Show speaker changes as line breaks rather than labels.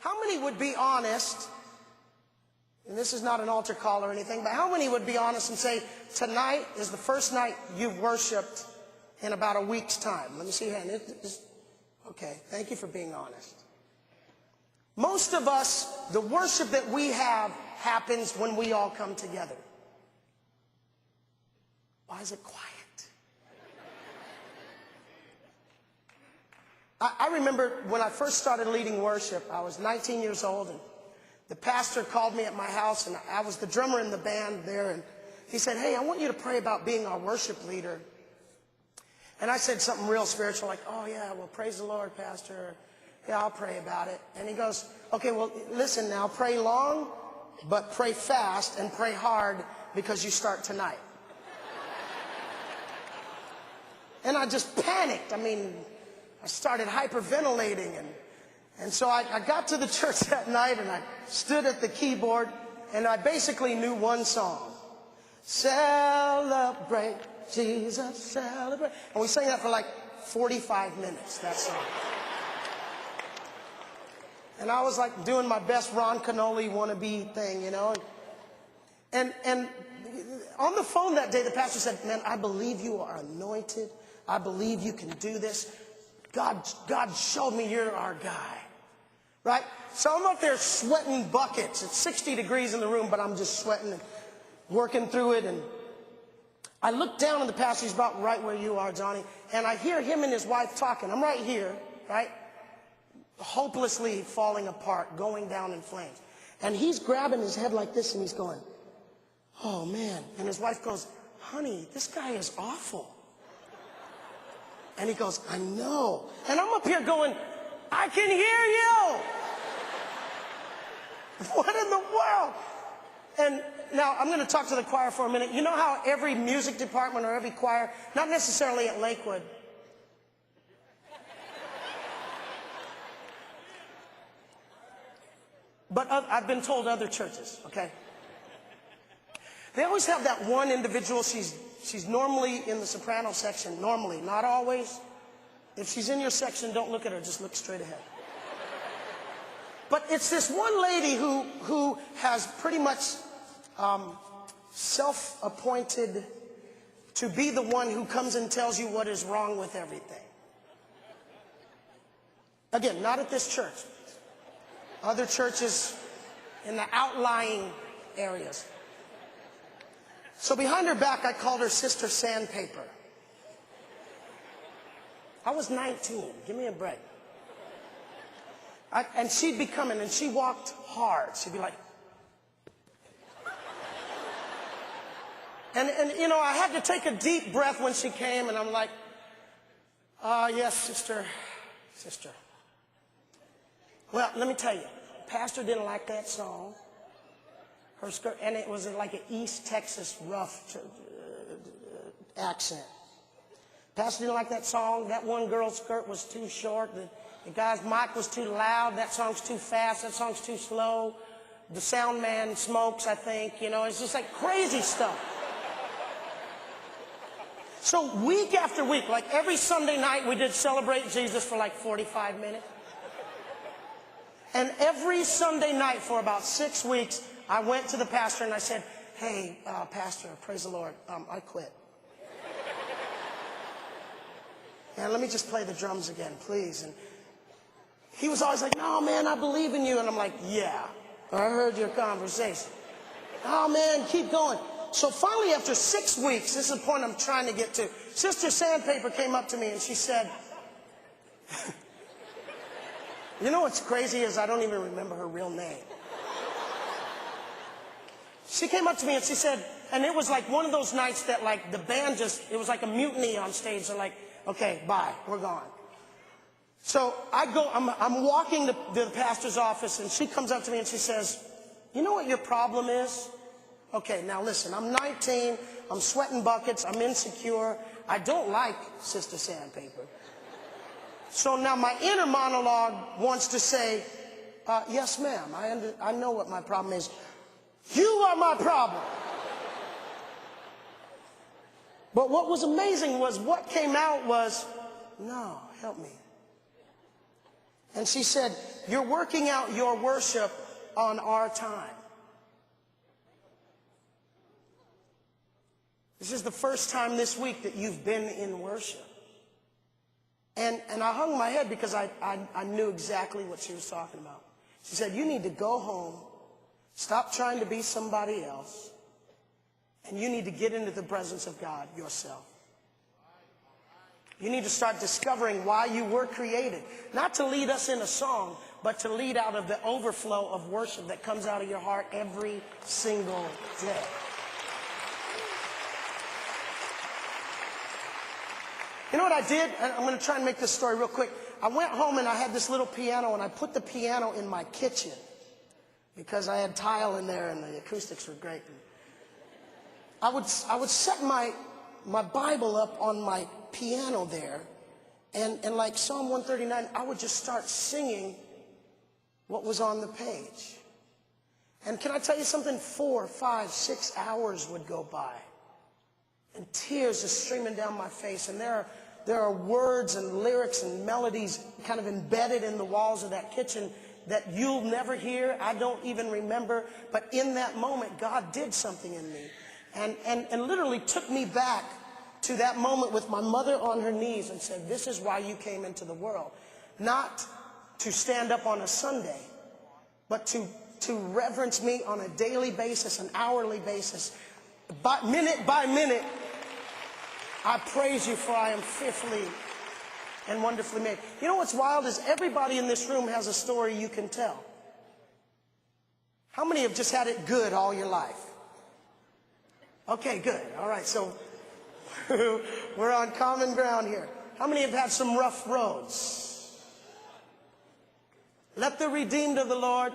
How many would be honest, and this is not an altar call or anything, but how many would be honest and say, tonight is the first night you've worshiped in about a week's time? Let me see your hand. Okay, thank you for being honest. Most of us, the worship that we have happens when we all come together. Why is it quiet? I remember when I first started leading worship, I was 19 years old, and the pastor called me at my house, and I was the drummer in the band there, and he said, hey, I want you to pray about being our worship leader. And I said something real spiritual, like, oh yeah, well, praise the Lord, Pastor. Yeah, I'll pray about it. And he goes, okay, well, listen now, pray long, but pray fast and pray hard because you start tonight. And I just panicked. I mean, I started hyperventilating, and so I got to the church that night, and I stood at the keyboard, and I basically knew one song. Celebrate, Jesus, celebrate. And we sang that for like 45 minutes, that song. And I was like doing my best Ron Canoli wannabe thing, you know. And on the phone that day, the pastor said, man, I believe you are anointed. I believe you can do this. God showed me you're our guy, right? So I'm up there sweating buckets. It's 60 degrees in the room, but I'm just sweating and working through it. And I look down at the pastor. He's about right where you are, Johnny. And I hear him and his wife talking. I'm right here, right? Hopelessly falling apart, going down in flames. And he's grabbing his head like this, and he's going, oh, man. And his wife goes, honey, this guy is awful. And he goes, I know. And I'm up here going, I can hear you. What in the world? And now I'm going to talk to the choir for a minute. You know how every music department or every choir, not necessarily at Lakewood, but I've been told other churches, okay? They always have that one individual. She's normally in the soprano section, normally, not always. If she's in your section, don't look at her, just look straight ahead. But it's this one lady who has pretty much self-appointed to be the one who comes and tells you what is wrong with everything. Again, not at this church. Other churches in the outlying areas. So behind her back, I called her Sister Sandpaper. I was 19. Give me a break. And she'd be coming, and she walked hard. She'd be like... And you know, I had to take a deep breath when she came, and I'm like, yes, sister. Well, let me tell you, Pastor didn't like that song. Her skirt, and it was like an East Texas rough accent. Pastor didn't like that song. That one girl's skirt was too short. The guy's mic was too loud. That song's too fast. That song's too slow. The sound man smokes, I think. You know, it's just like crazy stuff. So week after week, like every Sunday night, we did Celebrate Jesus for like 45 minutes. And every Sunday night for about 6 weeks, I went to the pastor and I said, hey, Pastor, praise the Lord, I quit. And let me just play the drums again, please. And he was always like, no, man, I believe in you. And I'm like, yeah, I heard your conversation. Oh, man, keep going. So finally, after 6 weeks, this is the point I'm trying to get to. Sister Sandpaper came up to me and she said, you know what's crazy is I don't even remember her real name. She came up to me and she said, and it was like one of those nights that like the band it was like a mutiny on stage. They're like, okay, bye, we're gone. So I'm walking to the pastor's office, and she comes up to me and she says, you know what your problem is? Okay, now listen, I'm 19, I'm sweating buckets, I'm insecure, I don't like Sister Sandpaper. So now my inner monologue wants to say, yes, ma'am, I know what my problem is. You are my problem. But what was amazing was what came out was, no, help me. And she said, you're working out your worship on our time. This is the first time this week that you've been in worship. And I hung my head because I knew exactly what she was talking about. She said, you need to go home, stop trying to be somebody else, and you need to get into the presence of God yourself. You need to start discovering why you were created. Not to lead us in a song, but to lead out of the overflow of worship that comes out of your heart every single day. You know what I did? I'm going to try and make this story real quick. I went home and I had this little piano, and I put the piano in my kitchen because I had tile in there and the acoustics were great. I would set my Bible up on my piano there, and like Psalm 139, I would just start singing what was on the page. And can I tell you something? 4, 5, 6 hours would go by, and tears just streaming down my face. And there are words and lyrics and melodies kind of embedded in the walls of that kitchen that you'll never hear. I don't even remember. But in that moment, God did something in me and literally took me back to that moment with my mother on her knees and said, this is why you came into the world. Not to stand up on a Sunday, but to reverence me on a daily basis, an hourly basis. Minute by minute, I praise you, for I am fearfully and wonderfully made. You know what's wild is everybody in this room has a story you can tell. How many have just had it good all your life? Okay, good. All right, so we're on common ground here. How many have had some rough roads? Let the redeemed of the Lord